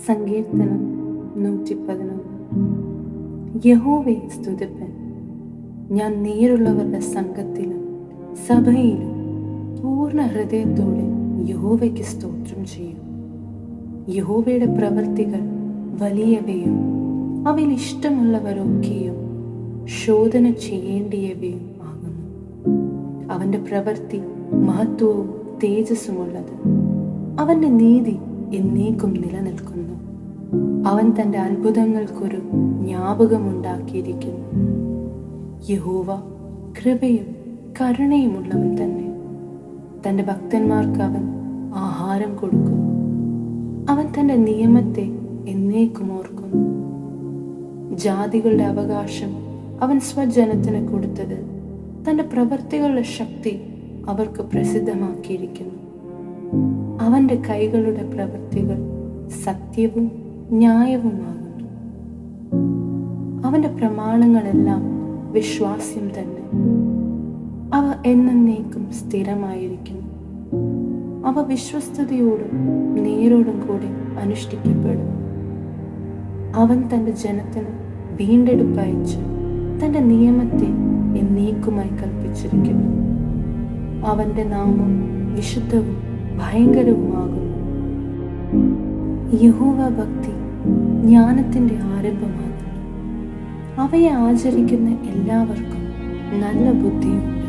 സങ്കീർത്തനം 111. യഹോവയെ സ്തുതിപ്പൻ. ഞാൻ നേരുള്ളവരുടെ സംഘത്തിലും സഭയിലും പൂർണ്ണ ഹൃദയത്തോടെ യഹോവയ്ക്ക് സ്തോത്രം ചെയ്യും. യഹോവയുടെ പ്രവൃത്തികൾ വലിയവയും അവയിൽ ഇഷ്ടമുള്ളവരൊക്കെയും ശോധന ചെയ്യേണ്ടിയവയും ആകുന്നു. അവൻ്റെ പ്രവൃത്തി മഹത്വവും തേജസ്സുമുള്ളത്. അവൻ്റെ നീതി എന്നേക്കും നിലനിൽക്കുന്നു. അവൻ തൻ്റെ അത്ഭുതങ്ങൾക്കൊരു ജ്ഞാപകമുണ്ടാക്കിയിരിക്കുന്നു. യഹോവ കൃപയും കരുണയുമുള്ളവൻ തന്നെ. തൻ്റെ ഭക്തന്മാർക്ക് അവൻ ആഹാരം കൊടുക്കും. അവൻ തൻ്റെ നിയമത്തെ എന്നേക്കും ഓർക്കുന്നു. ജാതികളുടെ അവകാശം അവൻ സ്വജനത്തിന് കൊടുത്തത് തൻ്റെ പ്രവൃത്തികളുടെ ശക്തി അവർക്ക് പ്രസിദ്ധമാക്കിയിരിക്കുന്നു. അവൻ്റെ കൈകളുടെ പ്രവൃത്തികൾ സത്യവും ന്യായവുമാകുന്നു. അവൻ്റെ പ്രമാണങ്ങളെല്ലാം വിശ്വാസ്യം തന്നെ. അവ എന്നേക്കും സ്ഥിരമായിരിക്കുന്നു. അവ വിശ്വസ്തയോടും നേരോടും കൂടി അനുഷ്ഠിക്കപ്പെടും. അവൻ തൻ്റെ ജനത്തിന് വീണ്ടെടുപ്പയച്ച് തൻ്റെ നിയമത്തെ എന്നേക്കുമായി കൽപ്പിച്ചിരിക്കുന്നു. അവൻ്റെ നാമം വിശുദ്ധവും ഭയങ്കരവുമാകുന്നു. യഹോവ ഭക്തി ജ്ഞാനത്തിൻ്റെ ആരംഭമാകുന്നു. അവയെ ആചരിക്കുന്ന എല്ലാവർക്കും നല്ല ബുദ്ധിയുണ്ട്.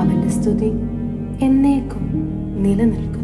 അവൻ്റെ സ്തുതി എന്നേക്കും നിലനിൽക്കുന്നു.